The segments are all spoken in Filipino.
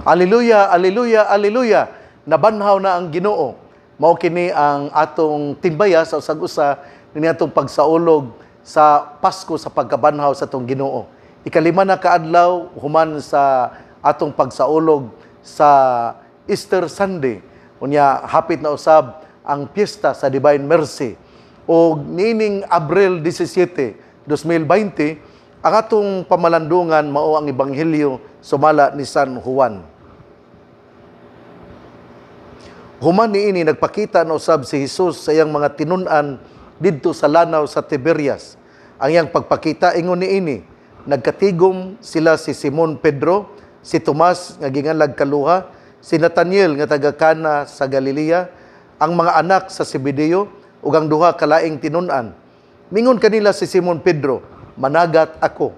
Aleluya, aleluya, aleluya. Nabanhaw na ang Ginoo. Mao kini ang atong timbaya sa usag-usa ni atong pagsaulog sa Pasko sa pagkabanhaw sa atong Ginoo. Ikalima na kaadlaw human sa atong pagsaulog sa Easter Sunday. Unya hapit na usab ang piyesta sa Divine Mercy. O nining Abril 17, 2020, ang atong pamalandungan mao ang Ebanghelyo sumala ni San Juan. Human niini nagpakita na usab si Jesus sa iyang mga tinun-an didto sa lanaw sa Tiberias. Ang iyang pagpakita ingon niini, nagkatigom sila si Simon Pedro, si Tomas nga ginganlag Kaluha, si Nathaniel nga taga Cana sa Galilea, ang mga anak sa Zebedeo ug ang duha ka laing tinun-an. Mingon kanila si Simon Pedro, "Managat ako."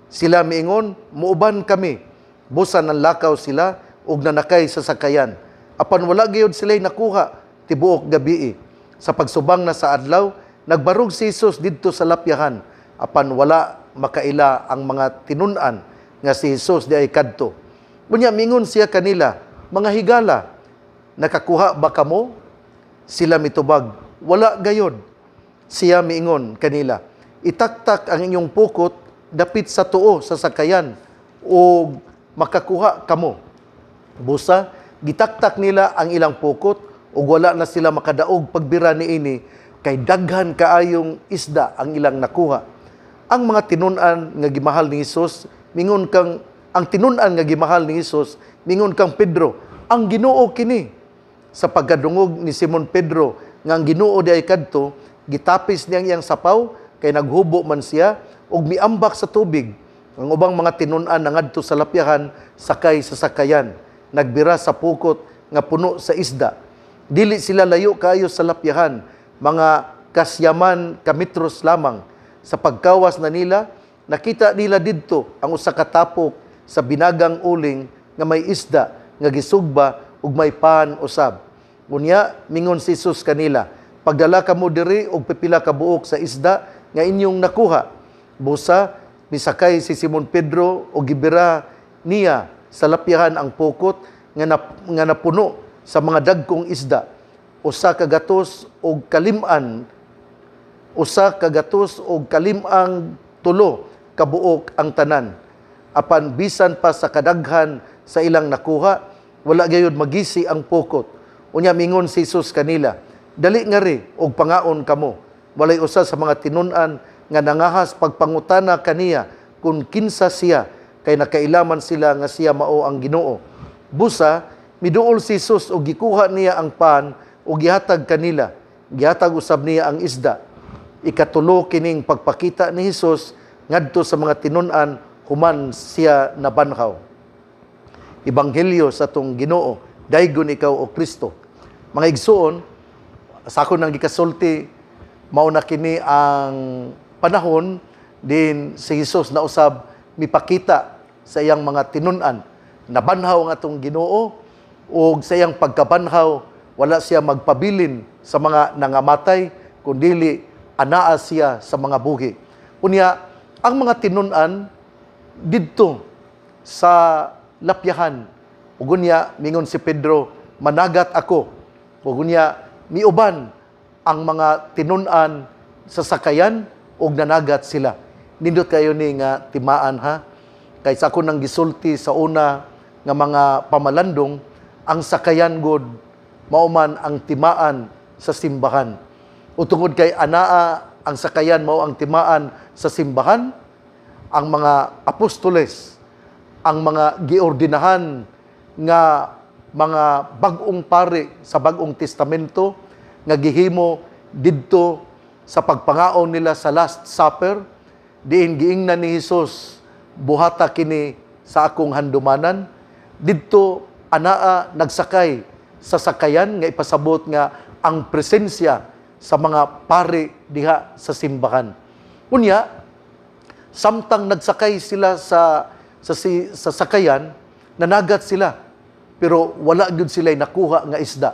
Sila miingon, "Muuban kami." Busan ng lakaw sila ug nanakay sa sakayan. Apan wala gayud sila'y nakuha tibuok gabii. Sa pagsubang na sa adlaw, nagbarog si Jesus didto sa lapyahan. Apan wala makaila ang mga tinun-an nga si Jesus di ay kadto. Unya mingon siya kanila, "Mga higala, nakakuha ba kamo?" Sila mitubag, "Wala gayod." Siya miingon kanila, "Itaktak ang inyong pukot dapit sa tuo sa sakayan o makakuha kamo." Busa, gitaktak nila ang ilang pukot ug wala na sila makadaog pagbira niini kay daghan kaayong isda ang ilang nakuha. Ang mga tinun-an nga gimahal ni Jesus mingon kang ang tinun-an nga gimahal ni Jesus mingon kang Pedro, "Ang Ginoo kini." Sa pagkadungog ni Simon Pedro nga ang Ginoo di ay kadto, gitapis niya ang iyang sapaw kay naghubo man siya ug miambak sa tubig. Ang ubang mga tinun-an nangadto sa lapyahan sakay sa sakayan, nagbira sa pukot nga puno sa isda. Dili sila layo kaayo sa lapyahan, mga kasyaman kametros lamang. Sa pagkawas na nila, nakita nila didto ang usa ka tapok sa binagang uling nga may isda nga gisugba ug may pan usab. Unya mingon si Jesus kanila, "Pagdala kamo diri og pipila ka buok sa isda nga inyong nakuha." Busa misakay si Simon Pedro og gibira niya sa lapyahan ang pukot nga napuno sa mga dagkong isda. Usa ka gatos og kalimang tulo kabuok ang tanan. Apan bisan pa sa kadaghan sa ilang nakuha, wala gayud magisi ang pukot. Unya mingon si Jesus kanila, "Dali nga ri og pangaon kamo." Walay usa sa mga tinun-an nga nangahas pagpangutana kaniya kung kinsa siya, kay nakailaman sila nga siya mao ang Ginoo. Busa, miduol si Jesus og gikuha niya ang pan ug gihatag kanila. Gihatag usab niya ang isda. Ikatulo kining pagpakita ni Jesus ngadto sa mga tinun-an human siya nabanhaw. Ebanghelyo sa atong Ginoo, daygon ikaw o Kristo. Mga igsuon, sa akon nang gikasulti, mao na kini ang panahon din si Jesus na usab mipakita sa iyang mga tinun-an. Nabanhaw ang atong Ginoo ug sa iyang pagkabanhaw wala siya magpabilin sa mga nangamatay kundi anaa siya sa mga buhi. Unya ang mga tinun-an didto sa lapyahan ug unya mingon si Pedro, "Managat ako." Ug unya miuban ang mga tinun-an sa sakayan ug nanagat sila. Nindot kayo ni nga timaan ha. Kay sa ako nang gisulti sa una nga mga pamalandong, ang sakayan god mauman ang timaan sa simbahan. O tungod kay anaa ang sakayan mao ang timaan sa simbahan, ang mga apostoles, ang mga giordinahan nga mga bag-ong pari sa Bag-ong Testamento nga gihimo didto sa pagpangaon nila sa Last Supper, diin giingnan ni Jesus, "Buhata kini sa akong handumanan." Didto anaa nagsakay sa sakayan nga ipasabot nga ang presensya sa mga pari diha sa simbahan. Unya, samtang nagsakay sila sa sakayan, nanagat sila, pero wala gyud sila nakuha nga isda.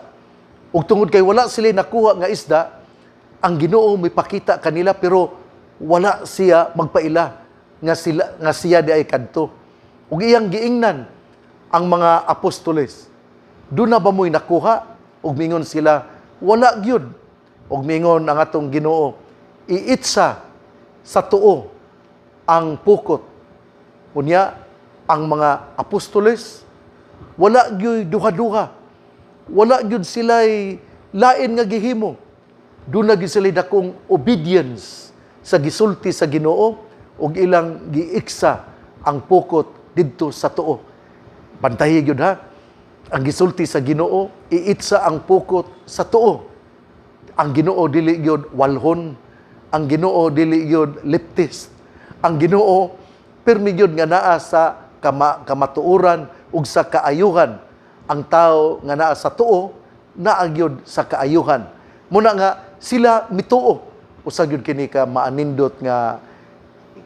Ug tungod kay wala sila nakuha nga isda, ang Ginoo mipakita kanila pero wala siya magpaila nga siya di ay kadto. Ug iyang giingnan ang mga apostoles. Doon na ba mo'y nakuha? Ug mingon sila, wala gyud. Ug mingon ang atong Ginoo, iitsa sa tuo ang pukot. Unya, ang mga apostoles, wala gyud duha-duha. Wala gyud sila'y lain nga gihimo. Doon na gyud sila dakong obedience sa gisulti sa Ginoo ug ilang giiksa ang pukot didto sa tuo. Bantahi gyud ha. Ang gisulti sa Ginoo, iitsa ang pukot sa tuo. Ang Ginoo dili gyud walhon, ang Ginoo dili gyud leftist. Ang Ginoo pirmi gyud nga naa sa kamatuoran ug sa kaayuhan. Ang tao nga naa sa tuo, naa gyud sa kaayuhan. Muna nga sila mituo. Usa gyud kini ka maanindot nga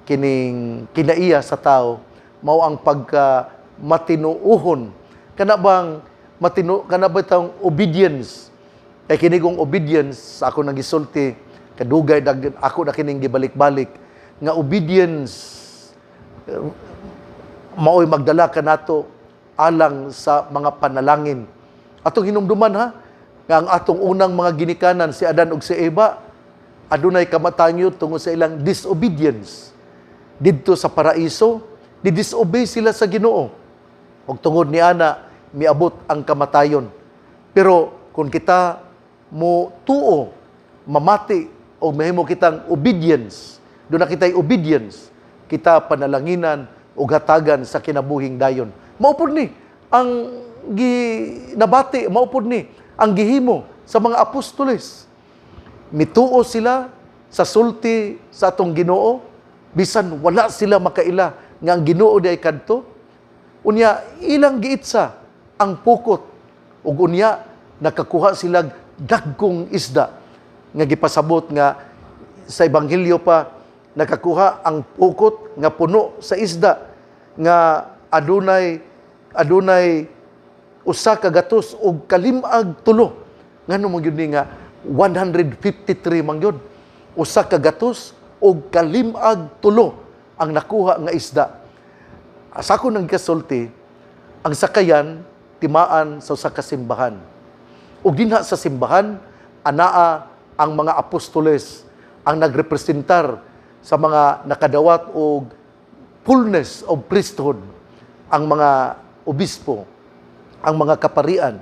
kining kinaiya sa tao mao ang pagka matinuuhon. Kana bang kana ba tawong obedience? Kay kini kong obedience sa ako nagisulti kadugay ako na kining gibalik-balik nga obedience mao'y magdala kanato alang sa mga panalangin. Atong hinumduman ha, nga ang atong unang mga ginikanan si Adan ug si Eva adunay kamatayon tungod sa ilang disobedience. Didto sa paraiso, di-disobey sila sa Ginoo. Ug tungod ni ana miabot ang kamatayon. Pero kung kita mo tuo, mamati o mahimo kitang obedience, doon na kita'y obedience, kita panalanginan o hatagan sa kinabuhing dayon. Maupod ni ang ginabati, maupod ni ang gihimo sa mga apostoles. Mituo sila sa sulti sa atong Ginoo, bisan wala sila makaila nga ang Ginoo di ay kadto. Unya ilang giitsa ang pukot ug unya nakakuha sila dagkong isda nga gipasabot nga sa ebanghelyo pa nakakuha ang pukot nga puno sa isda nga adunay usa ka gatos ug kalimag tulo. Ngano mo gyud ni nga 153 man gyud. Usa ka gatos ug kalimag tulo ang nakuha nga isda. Asa ko nang kasulti, ang sakayan timaan sa usa ka simbahan. Ug dinha sa simbahan anaa ang mga apostoles ang nagrepresentar sa mga nakadawat og fullness of priesthood, ang mga obispo, ang mga kaparian.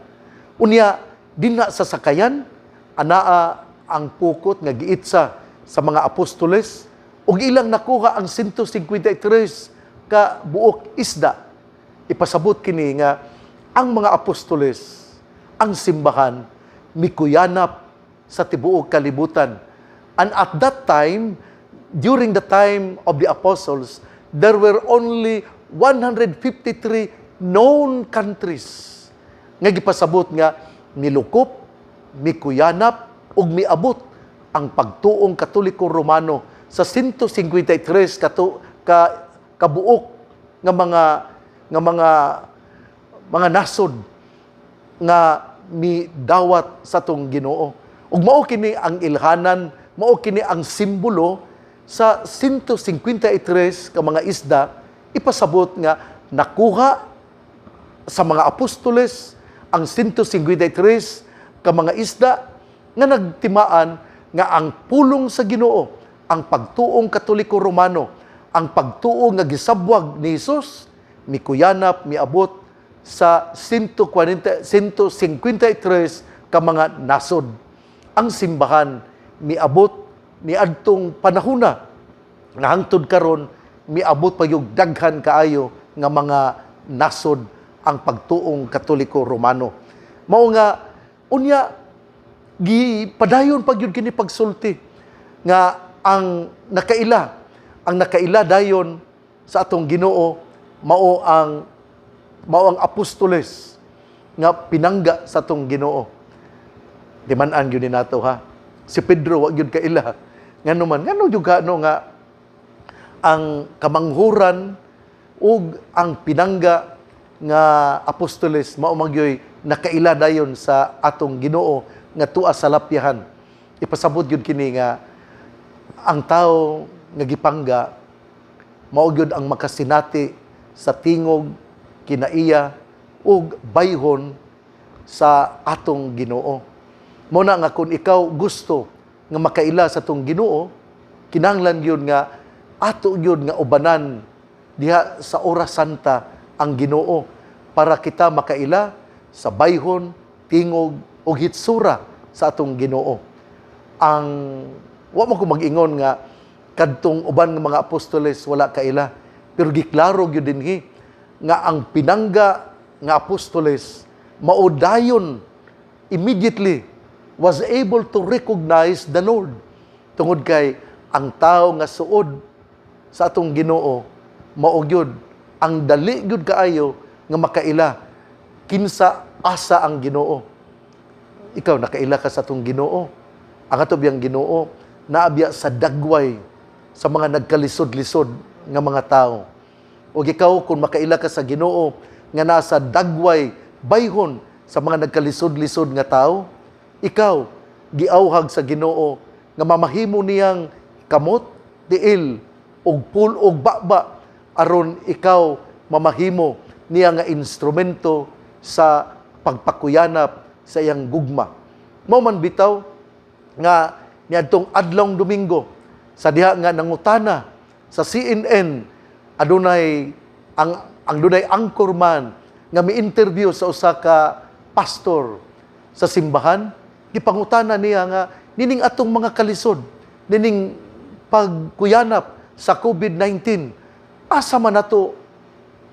Unya dinha sa sakayan anaa ang pukot nga giitsa sa mga apostoles ug ilang nakuha ang 153 ka buok isda. Ipasabot kini nga ang mga apostoles, ang simbahan mikuyanap sa tibuok kalibutan. And at that time, during the time of the apostles, there were only 153 known countries nga gipasabot nga milukop, mikuyanap ug miabot ang pagtuong Katoliko Romano sa 153 kabuok nga mga nasod nga midawat sa tong Ginoo. Ug mao kini ang ilhanan, mao kini ang simbolo sa 153 ka mga isda ipasabot nga nakuha sa mga apostoles ang 153 ka mga isda nga nagtimaan nga ang pulong sa Ginoo, ang pagtuong Katoliko Romano, ang pagtuo nga gisabwag ni Hesus mikuyanap miabot sa 153 ka mga nasod. Ang simbahan miabot niadtong panahona nga hangtod karon miabot pa yung daghan kaayo nga mga nasod ang pagtuong Katoliko Romano. Mao nga unya gipadayon pag yun kini pagsulti nga ang nakaila dayon sa atong Ginoo mao ang apostoles nga pinangga sa atong Ginoo. Diman-an gyud ni nato ha. Si Pedro wa gyud kaila. Ngano jud nga ang kamanghuran ug ang pinangga nga apostoles mao magyoy nakaila dayon sa atong Ginoo nga tuwa sa lapyahan. Ipasabot gyud kini nga ang tao nga gipangga mao gyud ang makasinati sa tingog, kinaiya ug bayhon sa atong Ginoo. Mo na nga kung ikaw gusto nga makaila sa atong Ginoo, kinahanglan yun nga ato yun nga ubanan diha sa oras santa ang Ginoo para kita makaila sa bayhon, tingog o hitsura sa atong Ginoo. Ang wa mo ko mag-ingon nga kadtong uban nga mga apostoles wala kaila, pero giklaro gyud dinhi nga ang pinangga nga apostoles maudayon immediately was able to recognize the Lord. Tungod kay ang tao nga suod sa atong Ginoo mao gyud ang dali gyud kaayo nga makaila kinsa asa ang Ginoo. Ikaw nakaila ka sa atong Ginoo. Ang ato biyang Ginoo naabya sa dagway sa mga nagkalisod-lisod nga mga tao. O ikaw kung makaila ka sa Ginoo nga nasa dagway bayhon sa mga nagkalisod-lisod nga tao, ikaw giawhag sa Ginoo nga mamahimo niyang kamot, tiil og pul og baba aron ikaw mamahimo niya nga instrumento sa pagpakuyanap sa iyang gugma. Mao man bitaw nga niadtong adlong Domingo sa diha nga nangutana sa CNN adunay ang dunay anchorman nga mi-interview sa usa ka pastor sa simbahan, gipangutana niya nga nining atong mga kalisod, nining pagkuyanap sa COVID-19, asa man nato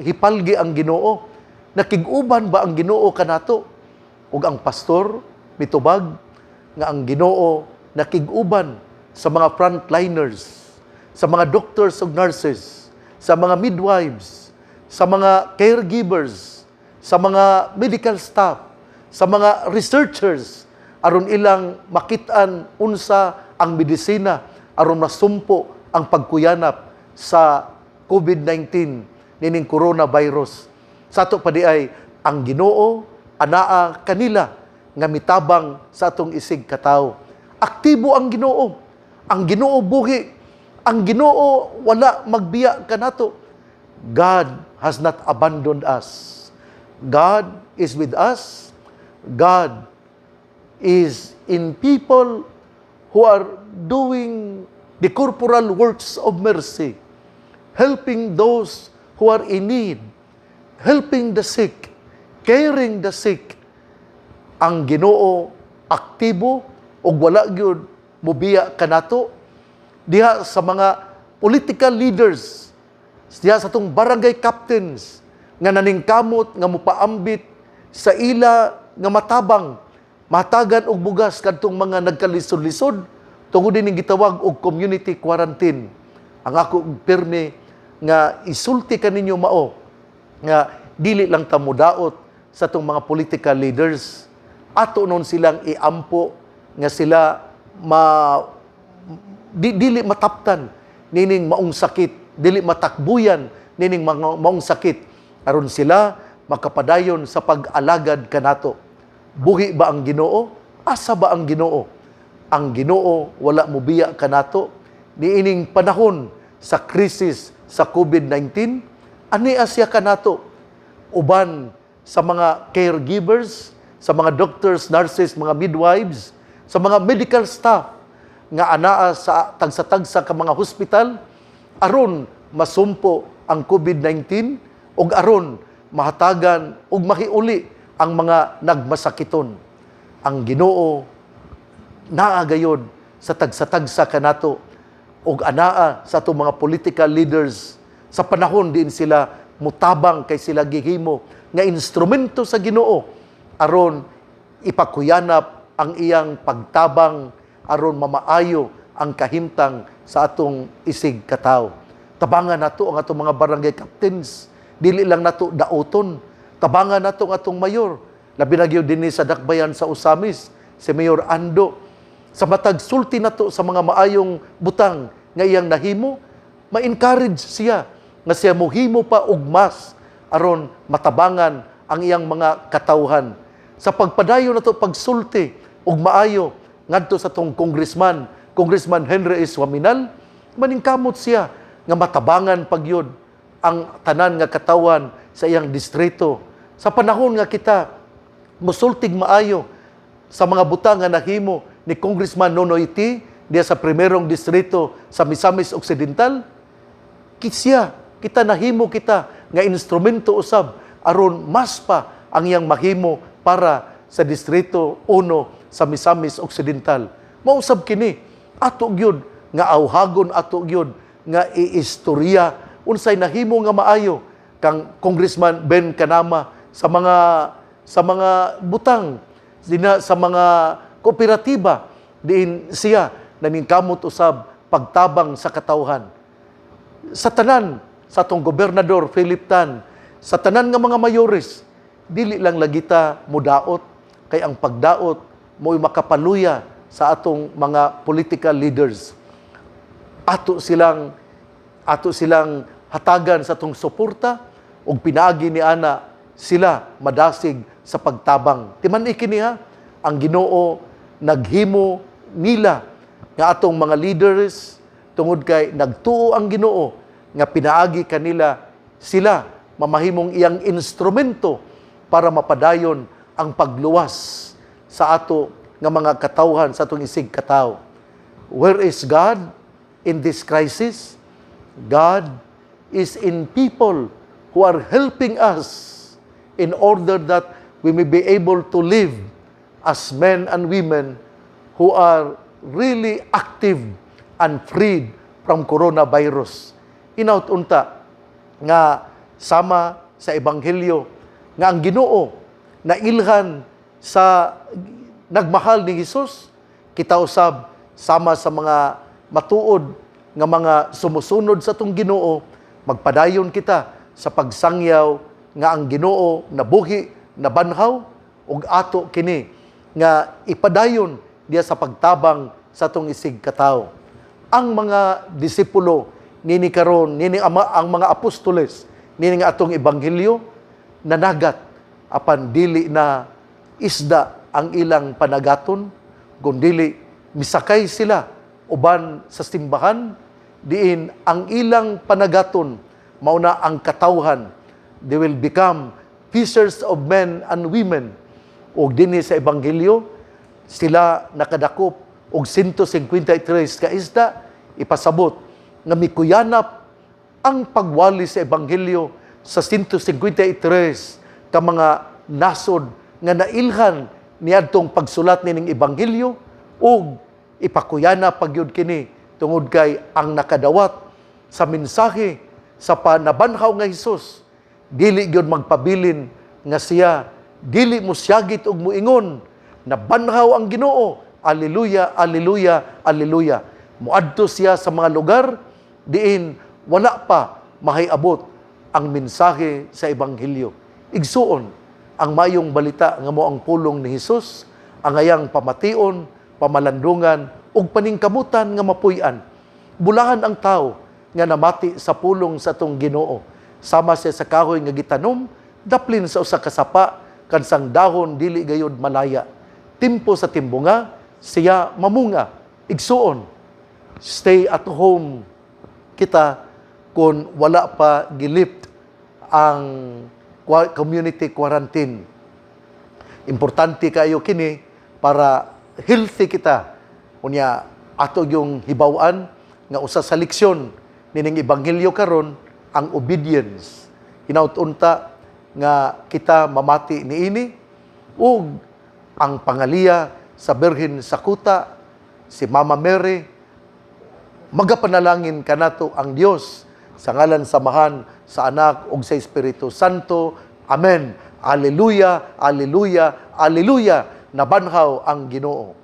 hipalgi ang Ginoo? Nakig-uban ba ang Ginoo kanato? Ug ang pastor mitubag nga ang Ginoo nakig-uban sa mga frontliners, sa mga doctors ug nurses, sa mga midwives, sa mga caregivers, sa mga medical staff, sa mga researchers aron ilang makit-an unsa ang medisina aron masumpo ang pagkuyanap sa COVID-19 nining coronavirus. Sa ato pa di ay ang Ginoo anaa kanila nga mitabang sa atong isig katawo. Aktibo ang Ginoo. Ang Ginoo buhi. Ang Ginoo wala magbiya kanato. God has not abandoned us. God is with us. God is in people who are doing the corporal works of mercy, helping those who are in need, helping the sick, caring the sick. Ang Ginoo aktibo ug wala gyud mobiya kanato diha sa mga political leaders, diha sa atong barangay captains nga naningkamot nga mopaambit sa ila nga matabang matagan og bugas kadtong mga nagkalisod-lisod tungod dining gitawag og community quarantine. Ang ako pirmi nga isulti kaninyo mao nga dili lang ta modaot sa atong mga political leaders, ato nun silang iampo nga sila dili mataptan nining maong sakit, dili matakbuyan nining maong sakit aron sila makapadayon sa pag-alagad kanato. Buhi ba ang Ginoo? Asa ba ang Ginoo? Ang Ginoo wala mobiya kanato niining panahon sa krisis sa COVID-19. Ani asya kanato uban sa mga caregivers, sa mga doctors, nurses, mga midwives, sa mga medical staff nga anaa sa tagsa-tagsa ka mga hospital aron masumpo ang COVID-19 ug aron mahatagan ug mahiuli ang mga nagmasakiton. Ang Ginoo naa gayud sa tagsa-tagsa kanato ug anaa sa atong mga political leaders sa panahon din sila mutabang kay sila gihimo nga instrumento sa Ginoo aron ipakuyanap ang iyang pagtabang aron mamaayo ang kahimtang sa atong isig katawo. Tabangan nato ang atong mga barangay captains, dili lang nato daoton. Tabangan nato ang atong mayor. Labi na gyud dinhi sa dakbayan sa Usamis, si Mayor Ando. Sa matag sulti nato sa mga maayong butang nga iyang nahimo, ma-encourage siya nga siya mohimo pa og mas aron matabangan ang iyang mga katawhan. Sa pagpadayon nato pagsulti ug maayo ngadto sa tong Congressman Henry S. Waminal, maningkamot siya nga matabangan pagyud ang tanan nga katawan sa iyang distrito Sa panahon nga kita musultig maayo sa mga butang nga nahimo ni Congressman Nonoy T. diya sa primerong distrito sa Misamis Occidental, kita nahimo kita nga instrumento usab aron mas pa ang iyang mahimo para sa distrito 1 sa Misamis Occidental. Mausab kini ato gyud nga awhagon, ato gyud nga iistorya unsay nahimo nga maayo kang Congressman Ben Canama sa mga butang sa mga kooperatiba diin siya naningkamot usab pagtabang sa katawhan. Sa tanan sa atong gobernador Philip Tan, sa tanan nga mga mayores, dili lang lagita mudaot kay ang pagdaot mo'y makapaluya sa atong mga political leaders. Ato silang hatagan sa atong suporta ug pinaagi ni ana sila madasig sa pagtabang. Timan ikini ha, ang Ginoo naghimo nila nga atong mga leaders tungod kay nagtuo ang Ginoo nga pinaagi kanila sila mamahimong iyang instrumento para mapadayon ang pagluwas sa ato nga mga katawhan sa atong isig kataw. Where is God in this crisis? God is in people who are helping us in order that we may be able to live as men and women who are really active and freed from coronavirus. Hinaut unta nga sama sa Ebanghelyo nga ang Ginoo na ilhan sa nagmahal ni Jesus, kita usab sama sa mga matuod nga mga sumusunod sa atong Ginoo, magpadayon kita sa pagsangyaw nga ang Ginoo nabuhi, nabanhaw ug ato kini nga ipadayon diya sa pagtabang sa atong isig kataw. Ang mga disipulo nini karon, ang mga apostoles nini nga atong ebanghelyo nanagat apan dili na isda ang ilang panagaton, kundi misakay sila uban sa simbahan diin ang ilang panagaton mao na ang katawhan. They will become fishers of men and women. O dinhi sa ebanghelyo sila nakadakop og 153 ka isda, ipasabot nga mikuyanap ang pagwali sa ebanghelyo sa 153 ka mga nasod nga nailhan niadtong pagsulat nining ebanghelyo ug ipakuyana pagyud kini tungod kay ang nakadawat sa mensahe sa panabanhaw nga Hesus dili gyud magpabilin nga siya dili mo siyagit ug muingon na banhaw ang Ginoo. Alleluia, alleluia, alleluia. Muadto siya sa mga lugar diin wala pa mahiabot ang mensahe sa ebanghelyo. Igsuon ang mayong balita nga mo ang pulong ni Hesus, ang ayang pamation, pamalandungan ug paningkamutan nga mapuy-an. Bulahan ang tao nga namati sa pulong sa atong Ginoo. Sama siya sa kahoy nga gitanom, daplin sa usa ka sapa, kansang dahon dili gayud malaya. Timpo sa timbunga, siya mamunga. Igsuon, stay at home kita kung wala pa gilift ang community quarantine. Importante kayo kini para healthy kita. Unya ato yung hibaw-an nga usa sa leksyon nining ebanghelyo karon ang obedience. Hinaut-unta nga kita mamati niini ug ang pangaliya sa Birhen sa Kuta, si Mama Mary, magapanalangin kanato ang Dios sa ngalan samahan sa Anak ug sa Espiritu Santo. Amen. Alleluia, alleluia, alleluia. Nabanhaw ang Ginoo.